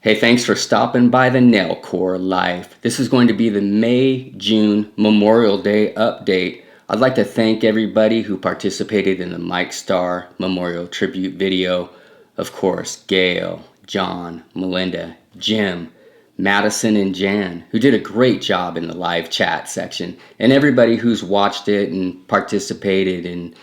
Hey, thanks for stopping by the nelcorelife. This is going to be the May-June Memorial Day update. I'd like to thank everybody who participated in the Mike Starr Memorial tribute video. Of course, Gail, John, Melinda, Jim, Madison, and Jan, who did a great job in the live chat section, and everybody who's watched it and participated in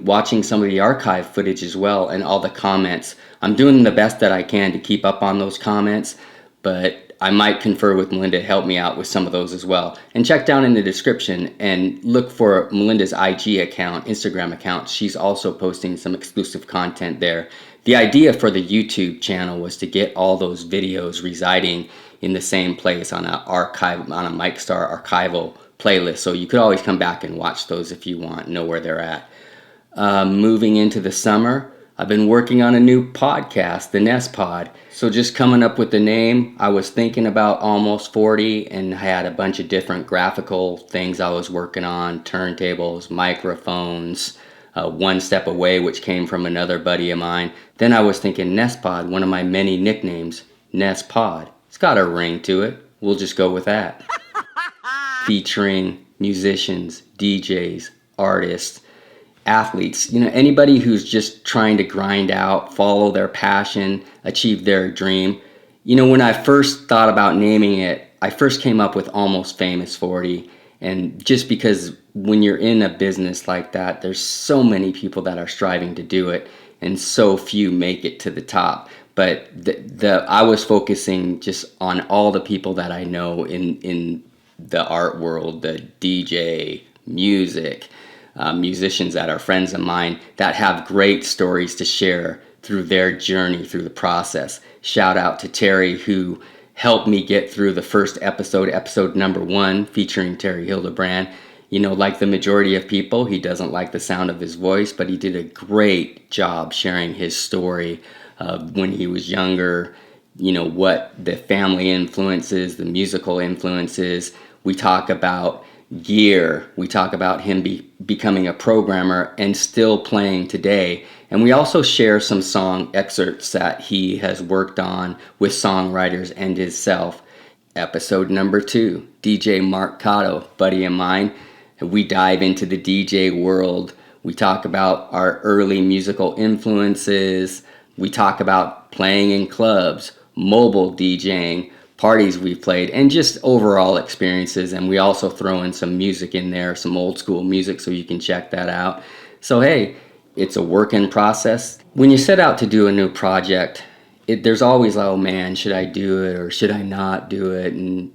watching some of the archive footage as well, and all the comments. I'm doing the best that I can to keep up on those comments, but I might confer with Melinda to help me out with some of those as well. And check down in the description and look for Melinda's IG account, Instagram account. She's also posting some exclusive content there. The idea for the YouTube channel was to get all those videos residing in the same place on a Mike Starr archival playlist, so you could always come back and watch those if you want, know where they're at. Moving into the summer, I've been working on a new podcast, the NessPOD. So just coming up with the name, I was thinking about Almost 40 and had a bunch of different graphical things I was working on, turntables, microphones, One Step Away, which came from another buddy of mine. Then I was thinking NessPOD, one of my many nicknames, NessPOD. It's got a ring to it. We'll just go with that. Featuring musicians, DJs, artists, athletes, anybody who's just trying to grind out, follow their passion, achieve their dream. When I first thought about naming it, I first came up with Almost Famous 40. And just because when you're in a business like that, there's so many people that are striving to do it, and so few make it to the top. But I was focusing just on all the people that I know in the art world, the DJ, music, musicians that are friends of mine that have great stories to share through their journey through the process. Shout out to Terry, who helped me get through the first episode number 1, featuring Terry Hildebrand. Like the majority of people, he doesn't like the sound of his voice, but he did a great job sharing his story of when he was younger, what the family influences, the musical influences. We talk about gear. We talk about him becoming a programmer and still playing today. And we also share some song excerpts that he has worked on with songwriters and himself. Episode number 2, DJ Mark Kato, buddy of mine. We dive into the DJ world. We talk about our early musical influences. We talk about playing in clubs, mobile DJing, parties we've played, and just overall experiences. And we also throw in some music in there, some old school music, so you can check that out. So hey, it's a work in process. When you set out to do a new project, there's always, oh man, should I do it or should I not do it? And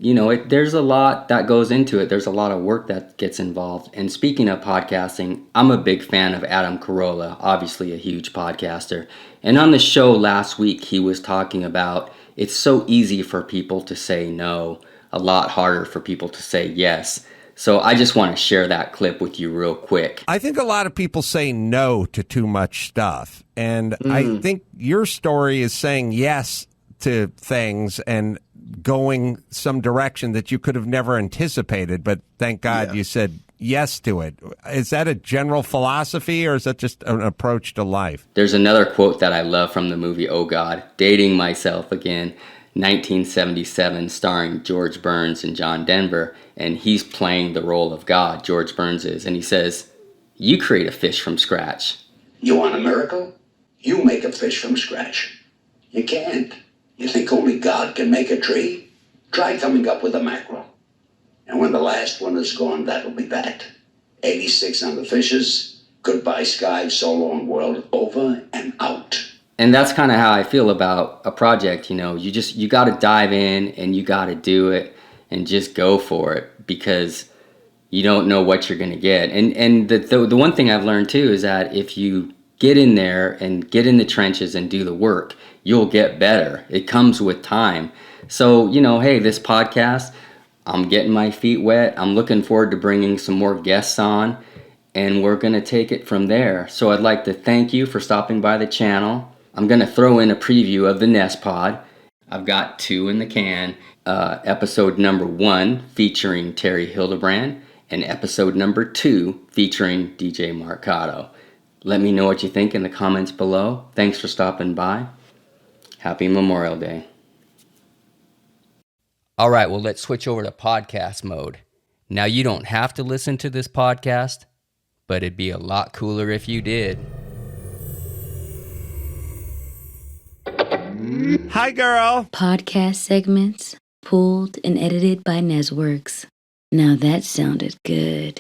there's a lot that goes into it. There's a lot of work that gets involved. And speaking of podcasting, I'm a big fan of Adam Carolla, obviously a huge podcaster. And on the show last week, he was talking about it's so easy for people to say no, a lot harder for people to say yes. So I just want to share that clip with you real quick. I think a lot of people say no to too much stuff. And I think your story is saying yes to things and going some direction that you could have never anticipated. But thank God you said yes to it. Is that a general philosophy, or is that just an approach to life? There's another quote that I love from the movie Oh God, dating myself again, 1977, starring George Burns and John Denver, and he's playing the role of God, George Burns is, and he says, "You create a fish from scratch." You want a miracle? You make a fish from scratch. You can't. You think only God can make a tree? Try coming up with a mackerel. And when the last one is gone, that'll be that. 86 on the fishes. Goodbye sky, so long world, over and out. And that's kind of how I feel about a project. You got to dive in and you got to do it and just go for it, because you don't know what you're going to get. And the one thing I've learned too is that if you get in there and get in the trenches and do the work, you'll get better. It comes with time. So, hey, this podcast, I'm getting my feet wet. I'm looking forward to bringing some more guests on, and we're going to take it from there. So I'd like to thank you for stopping by the channel. I'm going to throw in a preview of the NessPOD. I've got 2 in the can. Episode number 1 featuring Terry Hildebrand, and episode number 2 featuring DJ Mark Kato. Let me know what you think in the comments below. Thanks for stopping by. Happy Memorial Day. All right, well, let's switch over to podcast mode. Now, you don't have to listen to this podcast, but it'd be a lot cooler if you did. Hi, girl. Podcast segments pulled and edited by Nessworks. Now that sounded good.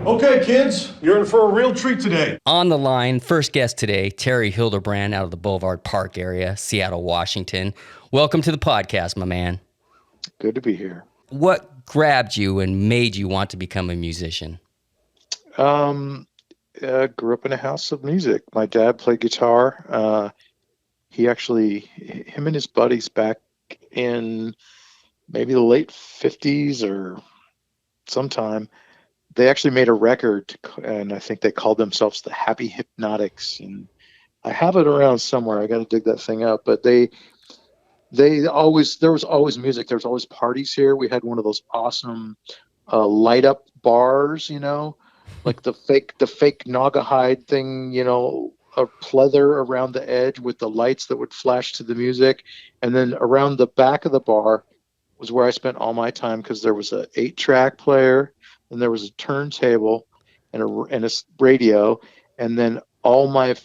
Okay, kids, you're in for a real treat today. On the line, first guest today, Terry Hildebrand out of the Boulevard Park area, Seattle, Washington. Welcome to the podcast, my man. Good to be here. What grabbed you and made you want to become a musician? Grew up in a house of music. My dad played guitar. Him and his buddies back in maybe the late 50s or sometime, they actually made a record, and I think they called themselves the Happy Hypnotics. And I have it around somewhere. I got to dig that thing up. But there was always music. There was always parties here. We had one of those awesome light up bars, like the fake Naugahyde thing, a pleather around the edge with the lights that would flash to the music. And then around the back of the bar was where I spent all my time, because there was a 8-track player, and there was a turntable and a radio. And then all my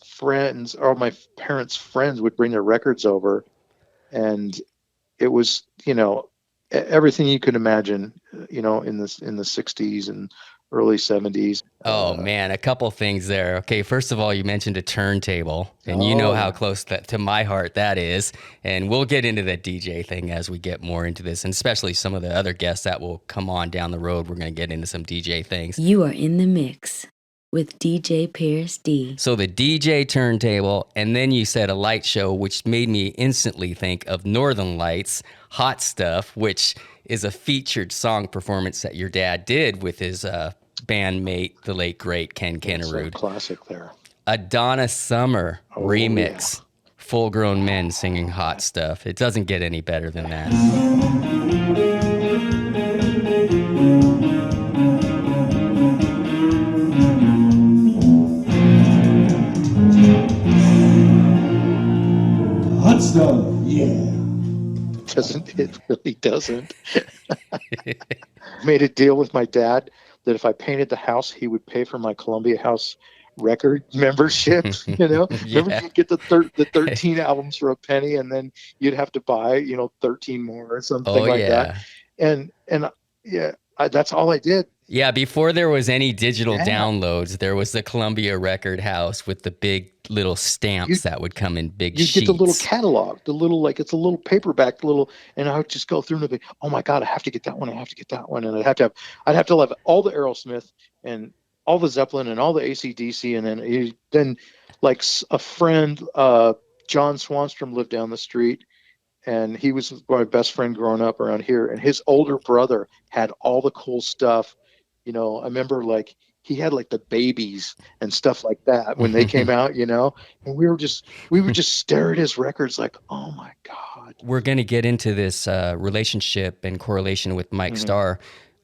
friends, or my parents' friends, would bring their records over. And it was, everything you could imagine, in the 60s and early 70s. Oh, man, a couple things there. Okay, first of all, you mentioned a turntable, and you know how close to my heart that is. And we'll get into that DJ thing as we get more into this, and especially some of the other guests that will come on down the road. We're going to get into some DJ things. You are in the mix with DJ Paris D. So the DJ turntable, and then you said a light show, which made me instantly think of Northern Lights, Hot Stuff, which is a featured song performance that your dad did with his bandmate, the late great Ken Kennerud. Classic there. A Donna Summer remix. Yeah. Full-grown men singing Hot Stuff. It doesn't get any better than that. Hot stuff, yeah. It really doesn't. Made a deal with my dad that if I painted the house, he would pay for my Columbia House record membership. Yeah. Remember, you'd get the 13 albums for a penny, and then you'd have to buy 13 more or something that. And that's all I did. Yeah, before there was any digital downloads, there was the Columbia Record House with the big little stamps that would come in big sheets. You get the little catalog, it's a little paperback, and I would just go through and be, oh my God, I have to get that one. And I'd have to have all the Aerosmith and all the Zeppelin and all the AC/DC, and then like a friend, John Swanstrom, lived down the street. And he was my best friend growing up around here. And his older brother had all the cool stuff. I remember he had the Babies and stuff like that when they came out, and we would just stare at his records like, oh my God. We're going to get into this relationship and correlation with Mike Starr.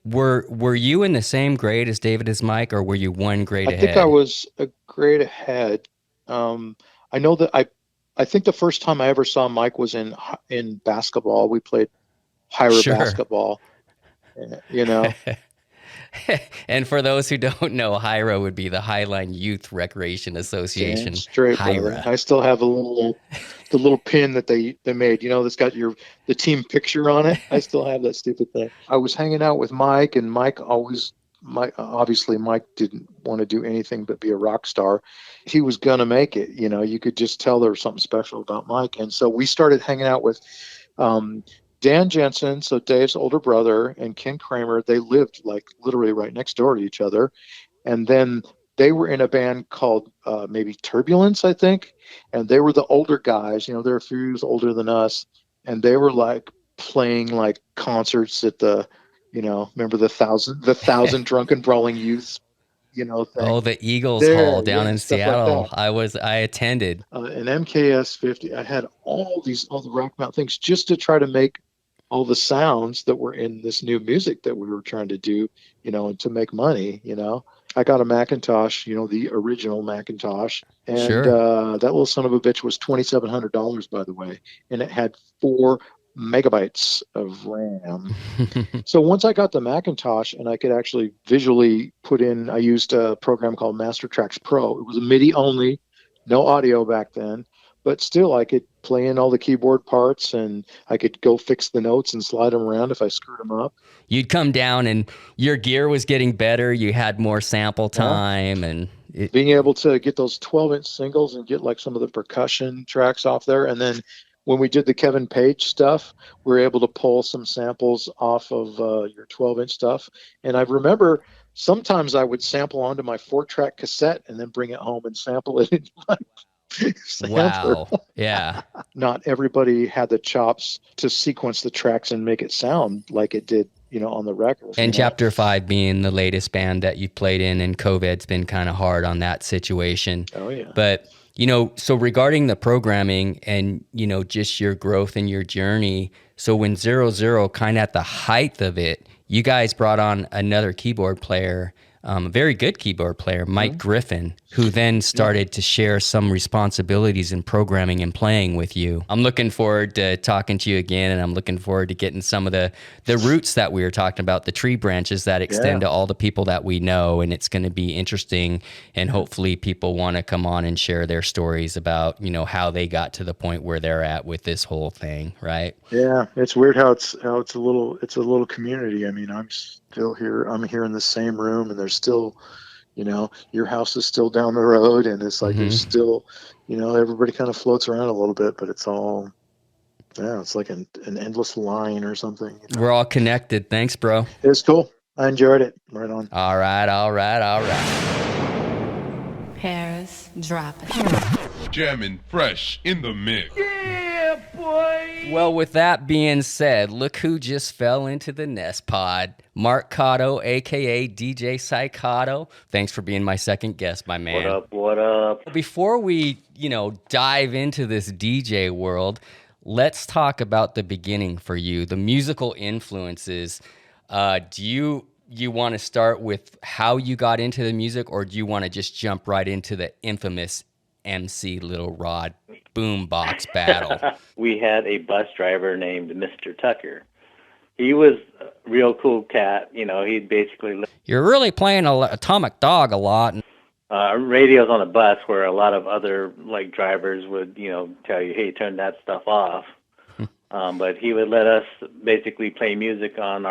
Were you in the same grade as David as Mike, or were you one grade ahead? I think I was a grade ahead. I know that I think the first time I ever saw Mike was in basketball. We played Hyra basketball, And for those who don't know, Hyra would be the Highline Youth Recreation Association. Damn straight, Hyra. I still have the little pin that they made, that's got the team picture on it. I still have that stupid thing. I was hanging out with Mike, and obviously Mike didn't want to do anything but be a rock star. He was going to make it, you could just tell there was something special about Mike. And so we started hanging out with Dan Jensen, so Dave's older brother, and Ken Kramer. They lived literally right next door to each other. And then they were in a band called maybe Turbulence, I think. And they were the older guys, they're a few years older than us. And they were playing concerts at the, remember the thousand drunken brawling youths, thing. Oh, the Eagles Hall down in Seattle. I attended. An MKS 50. I had all the Rock Mount things just to try to make all the sounds that were in this new music that we were trying to do, and to make money, I got a Macintosh, the original Macintosh, and Sure. that little son of a bitch was $2,700, by the way, and it had 4 megabytes of RAM. So once I got the Macintosh and I could actually visually put in, I used a program called Master Tracks Pro. It was a MIDI only, no audio back then, but still I could play in all the keyboard parts and I could go fix the notes and slide them around if I screwed them up. You'd come down and your gear was getting better. You had more sample Yeah. time and Being able to get those 12-inch singles and get like some of the percussion tracks off there. And then when we did the Kevin Page stuff, we were able to pull some samples off of your 12-inch stuff. And I remember sometimes I would sample onto my 4-track cassette and then bring it home and sample it in my sampler. wow. Yeah. Not everybody had the chops to sequence the tracks and make it sound like it did, on the record. And Chapter 5 being the latest band that you played in, and COVID's been kind of hard on that situation. Oh, yeah. But, so regarding the programming and, just your growth and your journey, so when 00 kind of at the height of it, you guys brought on another keyboard player, a very good keyboard player, Mike Griffin, who then started to share some responsibilities in programming and playing with you. I'm looking forward to talking to you again, and I'm looking forward to getting some of the roots that we were talking about, the tree branches that extend to all the people that we know, and it's going to be interesting, and hopefully people want to come on and share their stories about, how they got to the point where they're at with this whole thing, right? Yeah, it's weird how it's a little community. I mean, I'm still here. I'm here in the same room, and there's still, your house is still down the road, and it's like there's still, everybody kind of floats around a little bit, but it's all, it's like an endless line or something. We're all connected. Thanks, bro. It's cool. I enjoyed it. Right on. All right. Paris, drop it. Jamming fresh in the mix. Yeah, boy. Well, with that being said, look who just fell into the NessPOD. Mark Kato, a.k.a. DJ Psychato. Thanks for being my second guest, my man. What up? Before we, dive into this DJ world, let's talk about the beginning for you, the musical influences. Do you want to start with how you got into the music, or do you want to just jump right into the infamous MC Little Rod boombox battle? We had a bus driver named Mr. Tucker. He was a real cool cat. He'd basically... You're really playing Atomic Dog a lot. Radios on the bus where a lot of other drivers would, tell you, hey, turn that stuff off. But he would let us basically play music on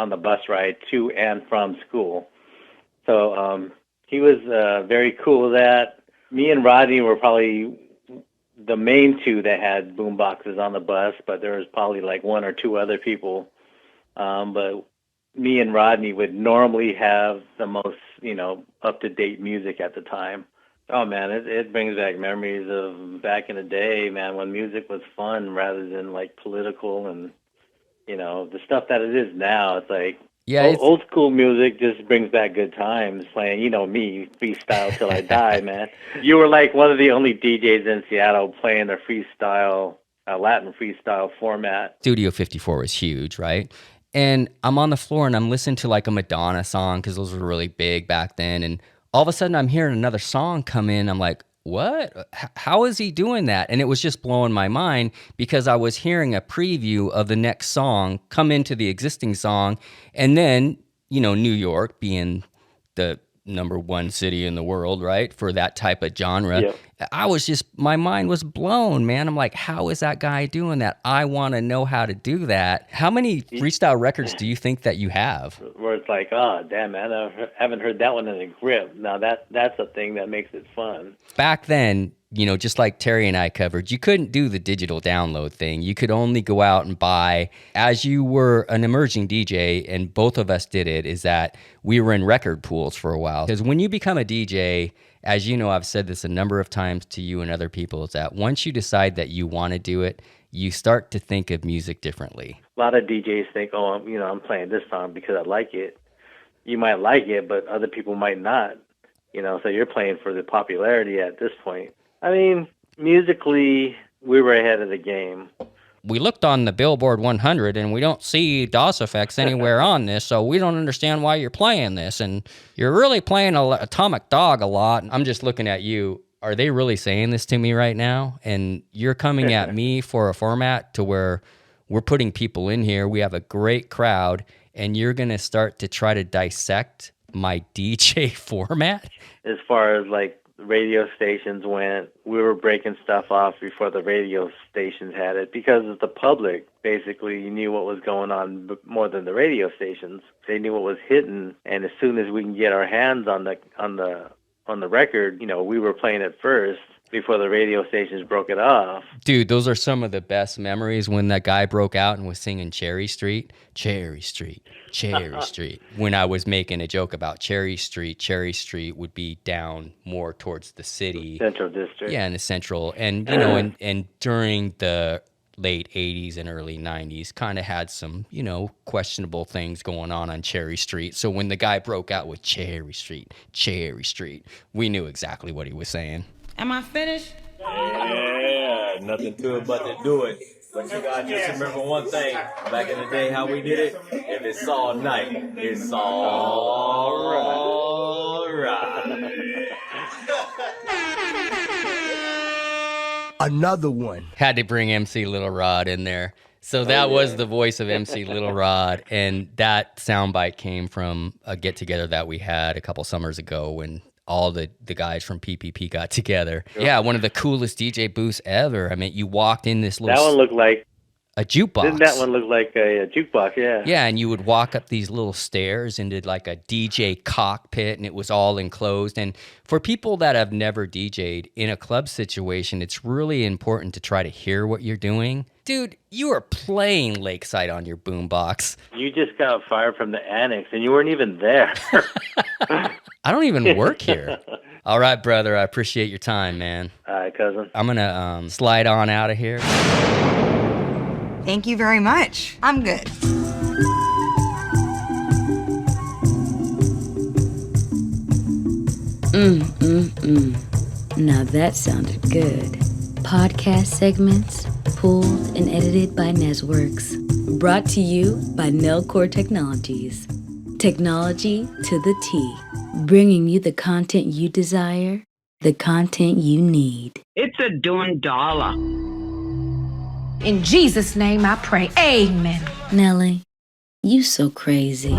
the bus ride to and from school. So he was very cool with that. Me and Rodney were probably the main two that had boom boxes on the bus, but there was probably one or two other people. But me and Rodney would normally have the most, up-to-date music at the time. Oh, man, it brings back memories of back in the day, man, when music was fun rather than, political and, the stuff that it is now. It's like, old school music just brings back good times playing, me, freestyle till I die, man. You were one of the only DJs in Seattle playing the freestyle, Latin freestyle format. Studio 54 was huge, right? And I'm on the floor and I'm listening to a Madonna song because those were really big back then. And all of a sudden I'm hearing another song come in. I'm like, what? How is he doing that? And it was just blowing my mind because I was hearing a preview of the next song come into the existing song. And then, New York being the number one city in the world, right, for that type of genre. Yep. My mind was blown, man. I'm like, how is that guy doing that? I want to know how to do that. How many freestyle records do you think that you have? Where it's like, oh, damn, man, I haven't heard that one in a grip. Now that's a thing that makes it fun. Back then, just like Terry and I covered, you couldn't do the digital download thing. You could only go out and buy. As you were an emerging DJ, and both of us did it, is that we were in record pools for a while. Because when you become a DJ, as you know, I've said this a number of times to you and other people, is that once you decide that you want to do it, you start to think of music differently. A lot of DJs think, oh, I'm playing this song because I like it. You might like it, but other people might not. So you're playing for the popularity at this point. I mean, musically, we were ahead of the game. we looked on the Billboard 100 and we don't see DOS effects anywhere on this, so we don't understand why you're playing this. And you're really playing Atomic Dog a lot. I'm just looking at you. Are they really saying this to me right now? And you're coming at me for a format to where we're putting people in here. We have a great crowd, and you're going to start to try to dissect my DJ format? As far as like radio stations went, we were breaking stuff off before the radio stations had it, because the public basically knew what was going on more than the radio stations. They knew what was hitting, and as soon as we can get our hands on the record, you know, we were playing it first before the radio stations broke it off. Dude, those are some of the best memories when that guy broke out and was singing Cherry Street, Cherry Street, Cherry Street. When I was making a joke about Cherry Street would be down more towards the city. Central District. Yeah, in the central. And, you know, and during the late 80s and early 90s, kind of had some, you know, questionable things going on Cherry Street. So when the guy broke out with Cherry Street, we knew exactly what he was saying. Am I finished? Yeah, nothing to it but to do it. But you gotta just remember one thing. Back in the day, how we did it, if it's all night, it's all right. Another one. Had to bring MC Little Rod in there. So that was the voice of MC Little Rod, and that soundbite came from a get-together that we had a couple summers ago when all the guys from PPP got together. Sure. Yeah, one of the coolest DJ booths ever. I mean, you walked in this little... That one looked like... a jukebox. Didn't that one look like a jukebox? Yeah. Yeah, and you would walk up these little stairs into like a DJ cockpit, and it was all enclosed. And for people that have never DJ'd in a club situation, it's really important to try to hear what you're doing. Dude, you were playing Lakeside on your boombox. You just got fired from the annex, and you weren't even there. I don't even work here. All right, brother. I appreciate your time, man. All right, cousin. I'm going to slide on out of here. Thank you very much. I'm good. Now that sounded good. Podcast segments, pulled and edited by Nessworks. Brought to you by Nelcor Technologies. Technology to the T. Bringing you the content you desire, the content you need. It's a $1. In Jesus' name I pray. Amen. Nelly, you so crazy.